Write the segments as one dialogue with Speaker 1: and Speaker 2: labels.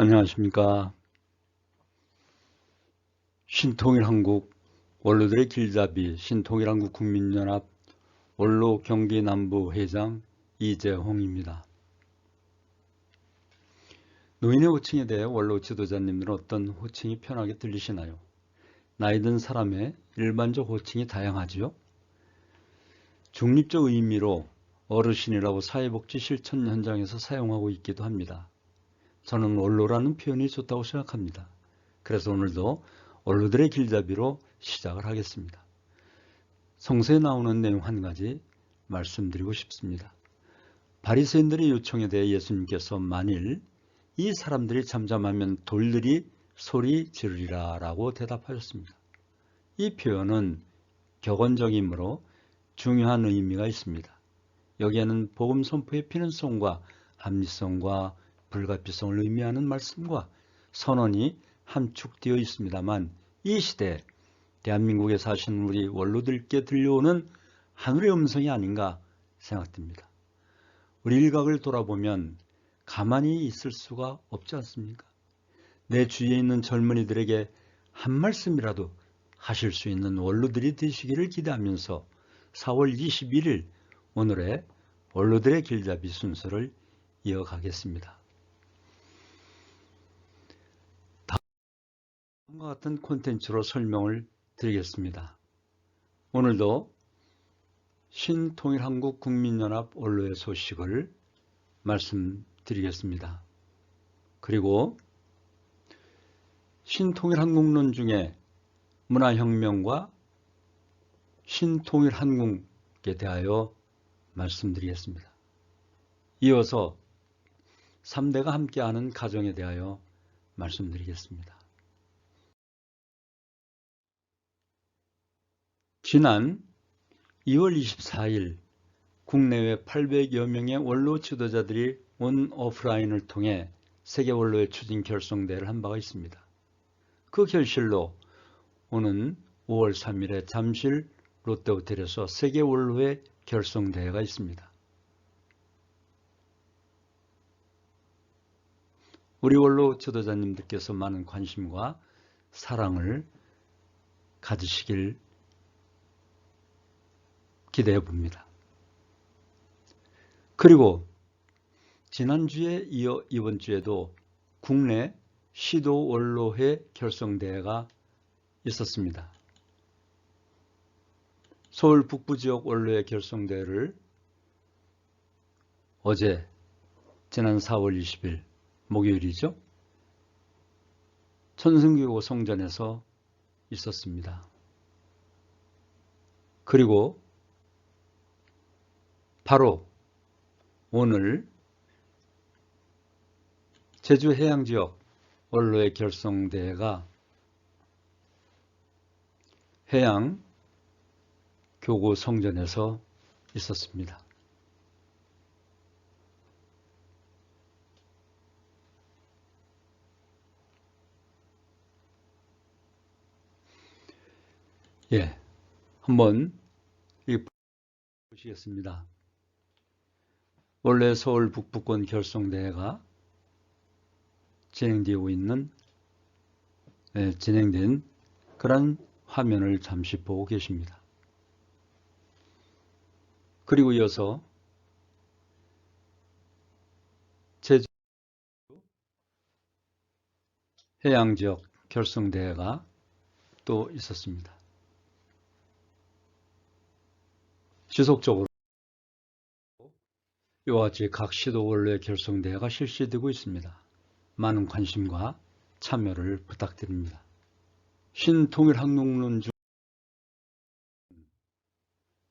Speaker 1: 안녕하십니까. 신통일한국 원로들의 길잡이 신통일한국 국민연합 원로 경기남부 회장 이재홍입니다. 노인의 호칭에 대해 원로 지도자님들은 어떤 호칭이 편하게 들리시나요? 나이 든 사람의 일반적 호칭이 다양하지요. 중립적 의미로 어르신이라고 사회복지 실천 현장에서 사용하고 있기도 합니다. 저는 원로라는 표현이 좋다고 생각합니다. 그래서 오늘도 원로들의 길잡이로 시작을 하겠습니다. 성서에 나오는 내용 한 가지 말씀드리고 싶습니다. 바리새인들의 요청에 대해 예수님께서 만일 이 사람들이 잠잠하면 돌들이 소리 지르리라 라고 대답하셨습니다. 이 표현은 격언적이므로 중요한 의미가 있습니다. 여기에는 복음 선포의 필연성과 합리성과 불가피성을 의미하는 말씀과 선언이 함축되어 있습니다만 이 시대에 대한민국에 사시는 우리 원로들께 들려오는 하늘의 음성이 아닌가 생각됩니다. 우리 일각을 돌아보면 가만히 있을 수가 없지 않습니까? 내 주위에 있는 젊은이들에게 한 말씀이라도 하실 수 있는 원로들이 되시기를 기대하면서 4월 21일 오늘의 원로들의 길잡이 순서를 이어가겠습니다. 다음과 같은 콘텐츠로 설명을 드리겠습니다. 오늘도 신통일한국 국민연합 원로의 소식을 말씀드리겠습니다. 그리고 신통일한국론 중에 문화혁명과 신통일한국에 대하여 말씀드리겠습니다. 이어서 3대가 함께하는 가정에 대하여 말씀드리겠습니다. 지난 2월 24일 국내외 800여 명의 원로 지도자들이 온 오프라인을 통해 세계 원로의 추진 결성대회를 한 바가 있습니다. 그 결실로 오는 5월 3일에 잠실 롯데호텔에서 세계 원로의 결성대회가 있습니다. 우리 원로 지도자님들께서 많은 관심과 사랑을 가지시길 기대해 봅니다. 그리고 지난주에 이어 이번 주에도 국내 시도 원로회 결성대회가 있었습니다. 서울 북부 지역 원로회 결성대회를 어제 지난 4월 20일 목요일이죠. 천승교구 성전에서 있었습니다. 그리고 바로 오늘 제주 해양지역 원로의 결성대회가 해양교구 성전에서 있었습니다. 한번 보시겠습니다. 원래 서울 북부권 결성대회가 진행된 그런 화면을 잠시 보고 계십니다. 그리고 이어서 제주 해양지역 결성대회가 또 있었습니다. 지속적으로 이와 같이 각 시도 원로의 결성대회가 실시되고 있습니다. 많은 관심과 참여를 부탁드립니다. 신통일한국론 중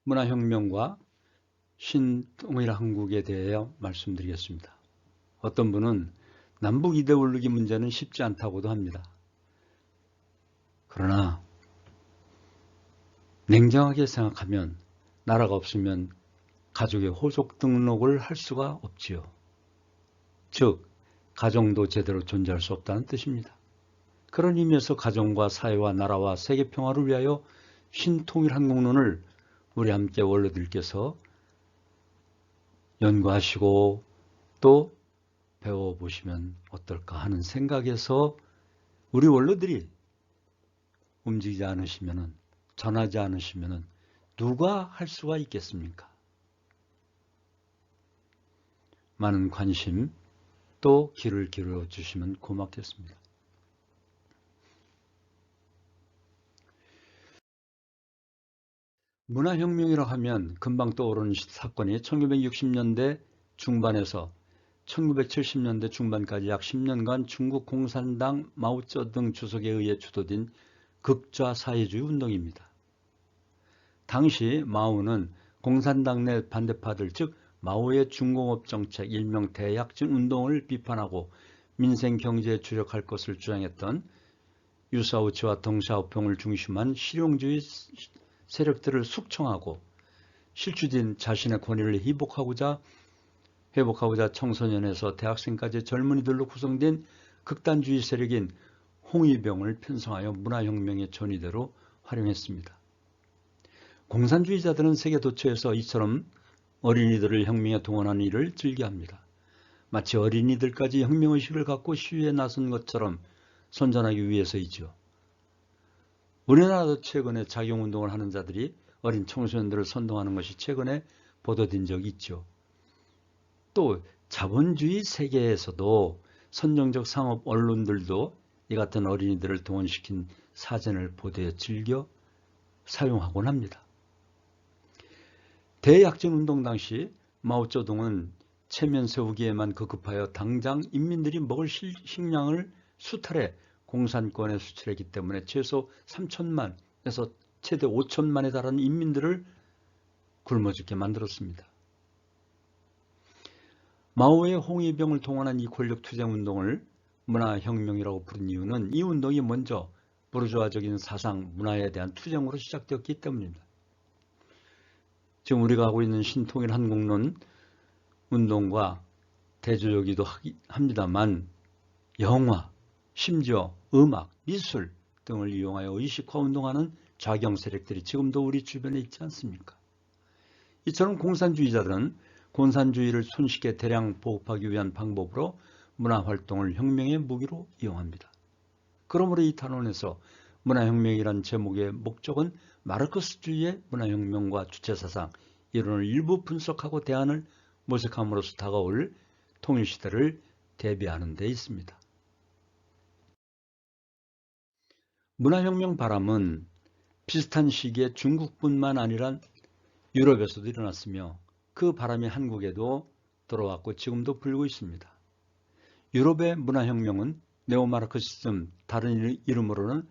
Speaker 1: 문화혁명과 신통일한국에 대해 말씀드리겠습니다. 어떤 분은 남북 이데올로기 문제는 쉽지 않다고도 합니다. 그러나 냉정하게 생각하면 나라가 없으면 가족의 호족 등록을 할 수가 없지요. 즉 가정도 제대로 존재할 수 없다는 뜻입니다. 그런 의미에서 가정과 사회와 나라와 세계 평화를 위하여 신통일한국론을 우리 함께 원로들께서 연구하시고 또 배워보시면 어떨까 하는 생각에서 우리 원로들이 움직이지 않으시면은, 전하지 않으시면은 누가 할 수가 있겠습니까? 많은 관심 또 귀를 기울여 주시면 고맙겠습니다. 문화혁명이라 하면 금방 떠오르는 사건이 1960년대 중반에서 1970년대 중반까지 약 10년간 중국 공산당 마오쩌둥 주석에 의해 주도된 극좌 사회주의 운동입니다. 당시 마오는 공산당 내 반대파들, 즉 마오의 중공업 정책, 일명 대약진 운동을 비판하고 민생 경제에 주력할 것을 주장했던 유사우치와 덩샤오평을 중심한 실용주의 세력들을 숙청하고 실추진 자신의 권위를 회복하고자 청소년에서 대학생까지 젊은이들로 구성된 극단주의 세력인 홍위병을 편성하여 문화혁명의 전위대로 활용했습니다. 공산주의자들은 세계 도처에서 이처럼 어린이들을 혁명에 동원하는 일을 즐겨합니다. 마치 어린이들까지 혁명의식을 갖고 시위에 나선 것처럼 선전하기 위해서이죠. 우리나라도 최근에 자경운동을 하는 자들이 어린 청소년들을 선동하는 것이 최근에 보도된 적이 있죠. 또 자본주의 세계에서도 선정적 상업 언론들도 이 같은 어린이들을 동원시킨 사진을 보도에 즐겨 사용하곤 합니다. 대약진 운동 당시 마오쩌둥은 체면 세우기에만 급급하여 당장 인민들이 먹을 식량을 수탈해 공산권에 수출했기 때문에 최소 3천만에서 최대 5천만에 달하는 인민들을 굶어 죽게 만들었습니다. 마오의 홍위병을 동원한 이 권력투쟁운동을 문화혁명이라고 부른 이유는 이 운동이 먼저 부르주아적인 사상, 문화에 대한 투쟁으로 시작되었기 때문입니다. 지금 우리가 하고 있는 신통일 한국론 운동과 대조적이기도 합니다만 영화, 심지어 음악, 미술 등을 이용하여 의식화운동하는 좌경 세력들이 지금도 우리 주변에 있지 않습니까? 이처럼 공산주의자들은 공산주의를 손쉽게 대량 보급하기 위한 방법으로 문화활동을 혁명의 무기로 이용합니다. 그러므로 이 탄원에서 문화혁명이란 제목의 목적은 마르크스주의의 문화혁명과 주체사상, 이론을 일부 분석하고 대안을 모색함으로써 다가올 통일시대를 대비하는 데 있습니다. 문화혁명 바람은 비슷한 시기에 중국뿐만 아니라 유럽에서도 일어났으며 그 바람이 한국에도 들어왔고 지금도 불고 있습니다. 유럽의 문화혁명은 네오마르크시즘, 다른 이름으로는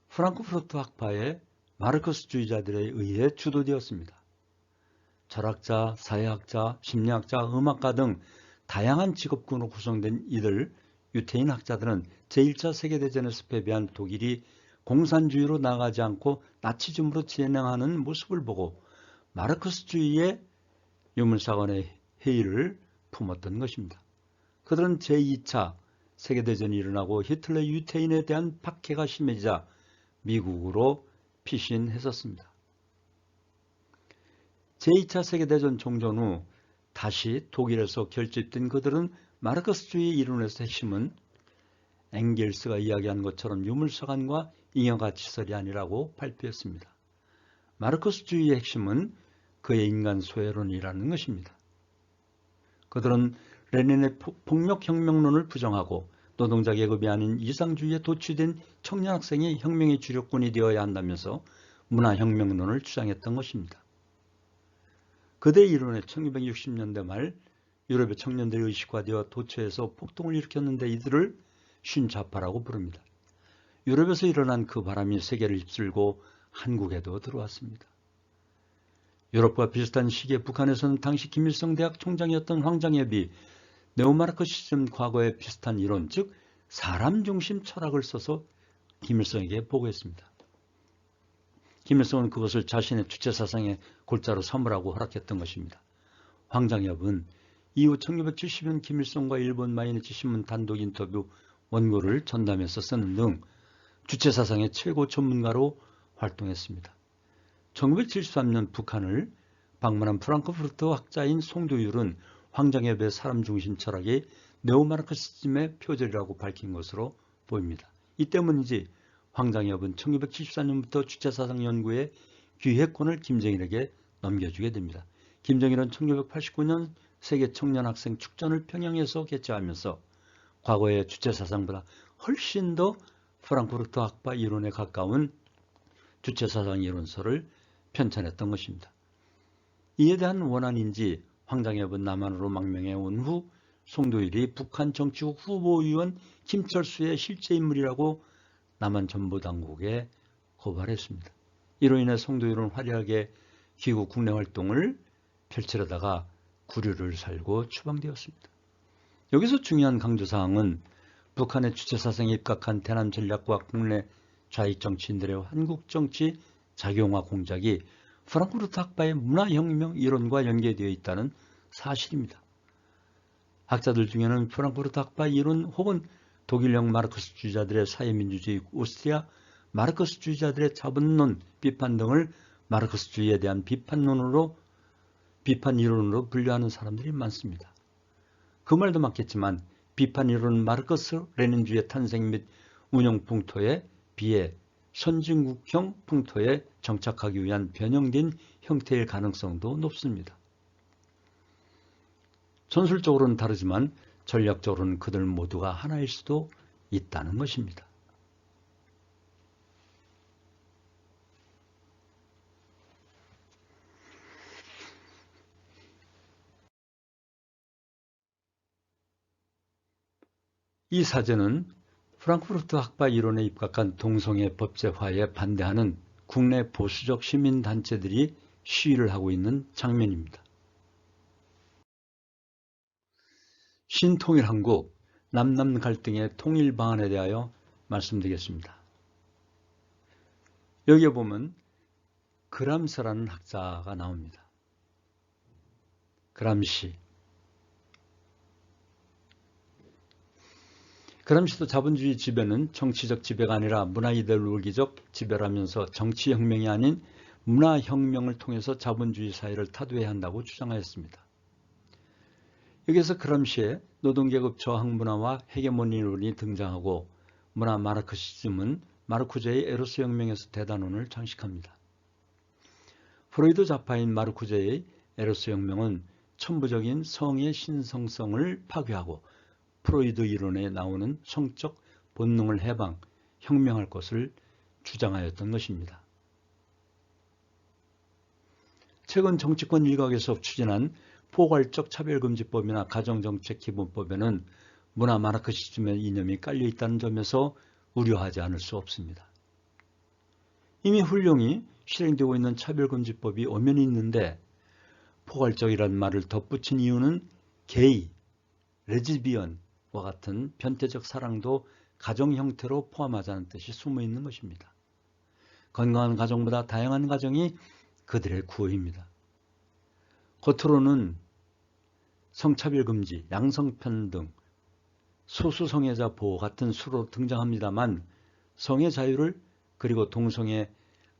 Speaker 1: 프랑크푸르트 학파의 마르크스주의자들에 의해 주도되었습니다. 철학자, 사회학자, 심리학자, 음악가 등 다양한 직업군으로 구성된 이들 유태인 학자들은 제1차 세계대전에서 패배한 독일이 공산주의로 나가지 않고 나치즘으로 진행하는 모습을 보고 마르크스주의의 유물사관의 회의를 품었던 것입니다. 그들은 제2차 세계대전이 일어나고 히틀러 유태인에 대한 박해가 심해지자 미국으로 피신했었습니다. 제2차 세계대전 종전 후 다시 독일에서 결집된 그들은 마르크스주의 이론에서 핵심은 엥겔스가 이야기한 것처럼 유물사관과 잉여가치설이 아니라고 발표했습니다. 마르크스주의의 핵심은 그의 인간 소외론이라는 것입니다. 그들은 레닌의 폭력혁명론을 부정하고 노동자 계급이 아닌 이상주의에 도취된 청년 학생이 혁명의 주력군이 되어야 한다면서 문화혁명론을 주장했던 것입니다. 그들의 이론에 1960년대 말 유럽의 청년들이 의식화되어 도처에서 폭동을 일으켰는데 이들을 쉰좌파라고 부릅니다. 유럽에서 일어난 그 바람이 세계를 휩쓸고 한국에도 들어왔습니다. 유럽과 비슷한 시기에 북한에서는 당시 김일성 대학 총장이었던 황장엽이 네오마르크시즘 과거에 비슷한 이론, 즉 사람 중심 철학을 써서 김일성에게 보고했습니다. 김일성은 그것을 자신의 주체사상의 골자로 삼으라고 허락했던 것입니다. 황장엽은 이후 1970년 김일성과 일본 마이니치 신문 단독 인터뷰 원고를 전담해서 쓰는 등 주체사상의 최고 전문가로 활동했습니다. 1973년 북한을 방문한 프랑크푸르트 학자인 송도율은 황장엽의 사람 중심 철학이 네오마르크시즘의 표절이라고 밝힌 것으로 보입니다. 이 때문인지 황장엽은 1974년부터 주체사상 연구의 기획권을 김정일에게 넘겨주게 됩니다. 김정일은 1989년 세계 청년학생 축전을 평양에서 개최하면서 과거의 주체사상보다 훨씬 더 프랑크푸르트 학파 이론에 가까운 주체사상 이론서를 편찬했던 것입니다. 이에 대한 원한인지 황장엽은 남한으로 망명해 온 후 송도일이 북한 정치국 후보위원 김철수의 실제 인물이라고 남한 전보당국에 고발했습니다. 이로 인해 송도일은 화려하게 귀국 국내 활동을 펼치려다가 구류를 살고 추방되었습니다. 여기서 중요한 강조사항은 북한의 주체사상에 입각한 대남 전략과 국내 좌익 정치인들의 한국 정치 작용화 공작이 프랑크푸르트 학파의 문화혁명 이론과 연계되어 있다는 사실입니다. 학자들 중에는 프랑크푸르트 학파 이론 혹은 독일형 마르크스주의자들의 사회민주주의, 오스트리아 마르크스주의자들의 자본론 비판 등을 마르크스주의에 대한 비판 이론으로 분류하는 사람들이 많습니다. 그 말도 맞겠지만 비판 이론은 마르크스 레닌주의 탄생 및 운영 풍토에 비해 선진국형 풍토에 정착하기 위한 변형된 형태일 가능성도 높습니다. 전술적으로는 다르지만 전략적으로는 그들 모두가 하나일 수도 있다는 것입니다. 이 사전은 프랑크푸르트 학파 이론에 입각한 동성애 법제화에 반대하는 국내 보수적 시민단체들이 시위를 하고 있는 장면입니다. 신통일한국 남남 갈등의 통일 방안에 대하여 말씀드리겠습니다. 여기에 보면 그람스라는 학자가 나옵니다. 그람시도 자본주의 지배는 정치적 지배가 아니라 문화 이데올로기적 지배라면서 정치혁명이 아닌 문화혁명을 통해서 자본주의 사회를 타도해야 한다고 주장하였습니다. 여기서 그람시의 노동계급 저항 문화와 헤게모니론이 등장하고 문화 마르크시즘은 마르쿠제의 에로스 혁명에서 대단원을 장식합니다. 프로이드 좌파인 마르쿠제의 에로스 혁명은 천부적인 성의 신성성을 파괴하고 프로이드 이론에 나오는 성적 본능을 혁명할 것을 주장하였던 것입니다. 최근 정치권 일각에서 추진한 포괄적 차별금지법이나 가정정책기본법에는 문화 마르크시즘의 이념이 깔려 있다는 점에서 우려하지 않을 수 없습니다. 이미 훌륭히 실행되고 있는 차별금지법이 엄연히 있는데 포괄적이라는 말을 덧붙인 이유는 게이, 레즈비언과 같은 변태적 사랑도 가정 형태로 포함하자는 뜻이 숨어 있는 것입니다. 건강한 가정보다 다양한 가정이 그들의 구호입니다. 겉으로는 성차별금지, 양성평등, 소수성애자 보호 같은 수로 등장합니다만 성의 자유를 그리고 동성애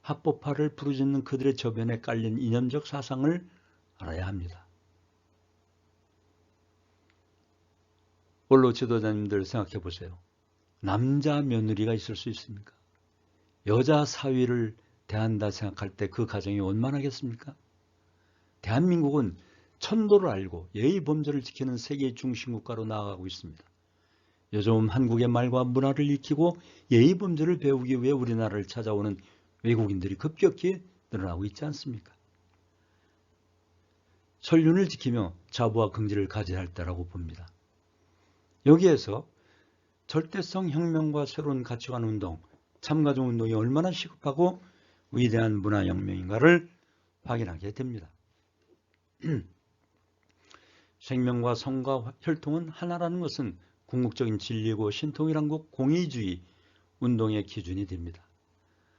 Speaker 1: 합법화를 부르짖는 그들의 저변에 깔린 이념적 사상을 알아야 합니다. 원로 지도자님들 생각해 보세요. 남자 며느리가 있을 수 있습니까? 여자 사위를 대한다 생각할 때 그 가정이 원만하겠습니까? 대한민국은 천도를 알고 예의 범절을 지키는 세계 중심국가로 나아가고 있습니다. 요즘 한국의 말과 문화를 익히고 예의 범절을 배우기 위해 우리나라를 찾아오는 외국인들이 급격히 늘어나고 있지 않습니까? 선륜을 지키며 자부와 긍지를 가져야 할 때라고 봅니다. 여기에서 절대성 혁명과 새로운 가치관 운동, 참가적 운동이 얼마나 시급하고 위대한 문화혁명인가를 확인하게 됩니다. 생명과 성과 혈통은 하나라는 것은 궁극적인 진리고 신통일한국 공의주의 운동의 기준이 됩니다.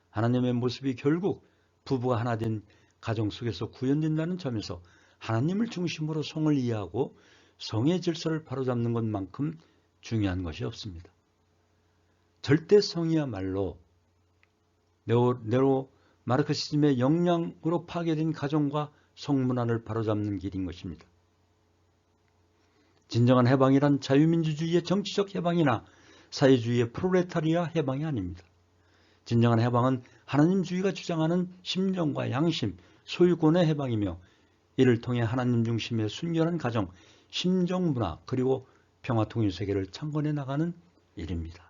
Speaker 1: 하나님의 모습이 결국 부부가 하나 된 가정 속에서 구현된다는 점에서 하나님을 중심으로 성을 이해하고 성의 질서를 바로잡는 것만큼 중요한 것이 없습니다. 절대성이야말로 네오 마르크시즘의 영향으로 파괴된 가정과 성문화를 바로잡는 길인 것입니다. 진정한 해방이란 자유민주주의의 정치적 해방이나 사회주의의 프롤레타리아 해방이 아닙니다. 진정한 해방은 하나님주의가 주장하는 심정과 양심, 소유권의 해방이며 이를 통해 하나님 중심의 순결한 가정, 심정문화 그리고 평화통일세계를 창건해 나가는 일입니다.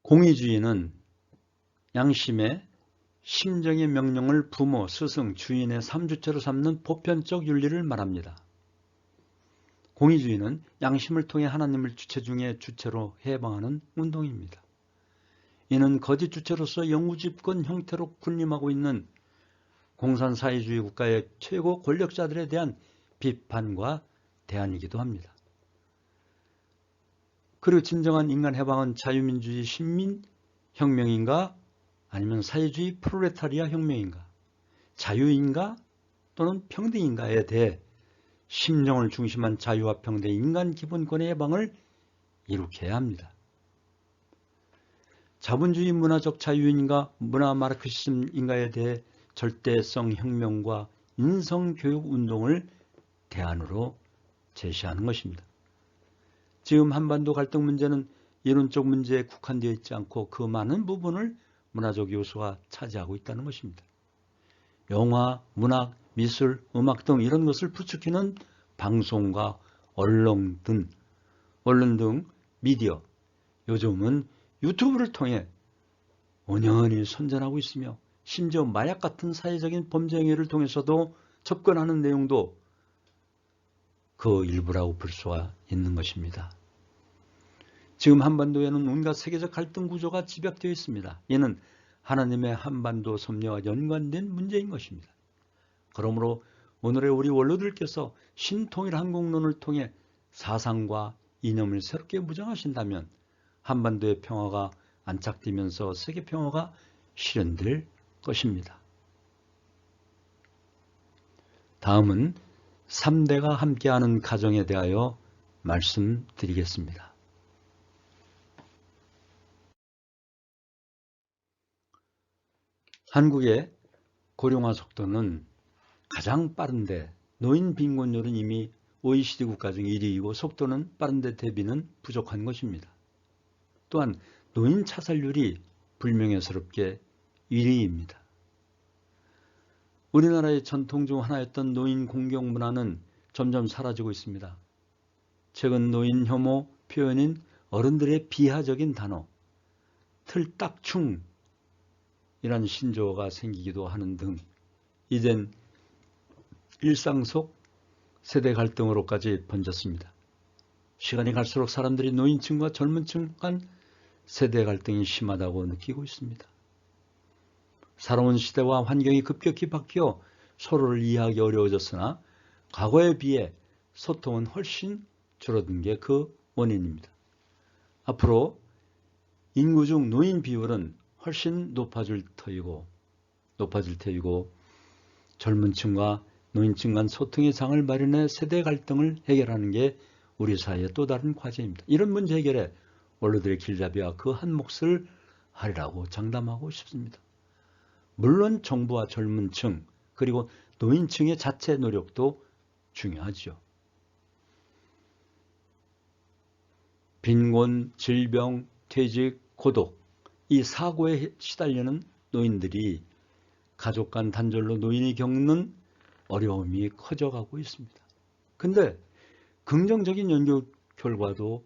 Speaker 1: 공의주의는 양심의 심정의 명령을 부모, 스승, 주인의 삼주체로 삼는 보편적 윤리를 말합니다. 공의주의는 양심을 통해 하나님을 주체 중에 주체로 해방하는 운동입니다. 이는 거짓 주체로서 영구집권 형태로 군림하고 있는 공산사회주의 국가의 최고 권력자들에 대한 비판과 대안이기도 합니다. 그리고 진정한 인간 해방은 자유민주주의 신민혁명인가 아니면 사회주의 프롤레타리아 혁명인가, 자유인가 또는 평등인가에 대해 심정을 중심한 자유와 평등, 인간 기본권의 해방을 이룩해야 합니다. 자본주의 문화적 자유인가, 문화 마르크시즘인가에 대해 절대성 혁명과 인성교육 운동을 대안으로 제시하는 것입니다. 지금 한반도 갈등 문제는 이론적 문제에 국한되어 있지 않고 그 많은 부분을 문화적 요소가 차지하고 있다는 것입니다. 영화, 문학, 미술, 음악 등 이런 것을 부추기는 방송과 언론 등 미디어, 요즘은 유튜브를 통해 온연히 선전하고 있으며 심지어 마약 같은 사회적인 범죄 행위를 통해서도 접근하는 내용도 그 일부라고 볼 수가 있는 것입니다. 지금 한반도에는 온갖 세계적 갈등 구조가 집약되어 있습니다. 이는 하나님의 한반도 섭리와 연관된 문제인 것입니다. 그러므로 오늘의 우리 원로들께서 신통일 한국론을 통해 사상과 이념을 새롭게 무장하신다면 한반도의 평화가 안착되면서 세계 평화가 실현될 것입니다. 다음은 3대가 함께하는 가정에 대하여 말씀드리겠습니다. 한국의 고령화 속도는 가장 빠른데 노인 빈곤율은 이미 OECD 국가 중 1위이고 속도는 빠른데 대비는 부족한 것입니다. 또한 노인 자살률이 불명예스럽게 1위입니다. 우리나라의 전통 중 하나였던 노인 공경 문화는 점점 사라지고 있습니다. 최근 노인 혐오 표현인 어른들의 비하적인 단어 틀딱충이라는 신조어가 생기기도 하는 등 이젠 일상 속 세대 갈등으로까지 번졌습니다. 시간이 갈수록 사람들이 노인층과 젊은층 간 세대 갈등이 심하다고 느끼고 있습니다. 살아온 시대와 환경이 급격히 바뀌어 서로를 이해하기 어려워졌으나 과거에 비해 소통은 훨씬 줄어든 게 그 원인입니다. 앞으로 인구 중 노인 비율은 훨씬 높아질 터이고 젊은 층과 노인층 간 소통의 장을 마련해 세대 갈등을 해결하는 게 우리 사회의 또 다른 과제입니다. 이런 문제 해결에 원로들의 길잡이와 그 한 몫을 하리라고 장담하고 싶습니다. 물론 정부와 젊은 층 그리고 노인층의 자체 노력도 중요하죠. 빈곤, 질병, 퇴직, 고독 이 사고에 시달리는 노인들이 가족 간 단절로 노인이 겪는 어려움이 커져가고 있습니다. 근데 긍정적인 연구 결과도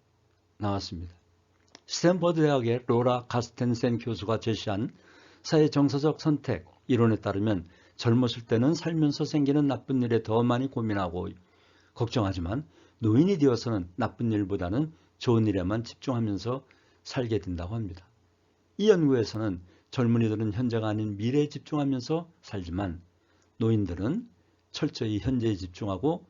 Speaker 1: 나왔습니다. 스탠퍼드 대학의 로라 카스텐센 교수가 제시한 사회 정서적 선택 이론에 따르면 젊었을 때는 살면서 생기는 나쁜 일에 더 많이 고민하고 걱정하지만 노인이 되어서는 나쁜 일보다는 좋은 일에만 집중하면서 살게 된다고 합니다. 이 연구에서는 젊은이들은 현재가 아닌 미래에 집중하면서 살지만 노인들은 철저히 현재에 집중하고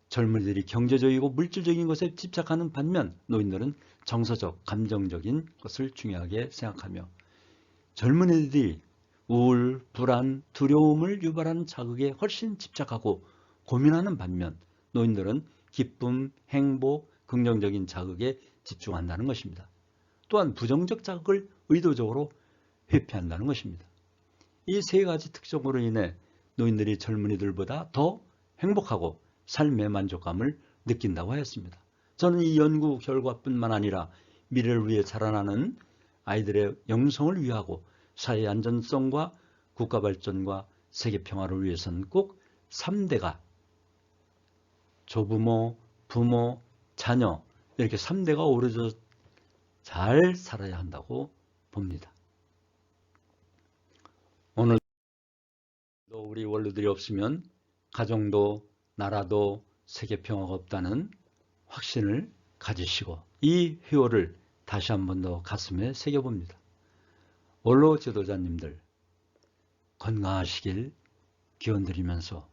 Speaker 1: 젊은이들이 경제적이고 물질적인 것에 집착하는 반면 노인들은 정서적, 감정적인 것을 중요하게 생각하며 젊은이들이 우울, 불안, 두려움을 유발하는 자극에 훨씬 집착하고 고민하는 반면 노인들은 기쁨, 행복, 긍정적인 자극에 집중한다는 것입니다. 또한 부정적 자극을 의도적으로 회피한다는 것입니다. 이 세 가지 특성으로 인해 노인들이 젊은이들보다 더 행복하고 삶의 만족감을 느낀다고 하였습니다. 저는 이 연구 결과뿐만 아니라 미래를 위해 자라나는 아이들의 영성을 위하고 사회 안전성과 국가 발전과 세계 평화를 위해서는 꼭 3대가 조부모, 부모, 자녀 이렇게 3대가 어우러져 잘 살아야 한다고 봅니다. 오늘도 우리 원로들이 없으면 가정도 나라도 세계 평화가 없다는 확신을 가지시고 이 회오를 다시 한 번 더 가슴에 새겨봅니다. 원로 지도자님들 건강하시길 기원드리면서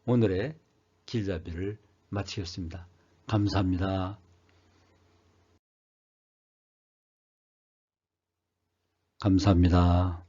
Speaker 1: 오늘의 길잡이를 마치겠습니다. 감사합니다. 감사합니다.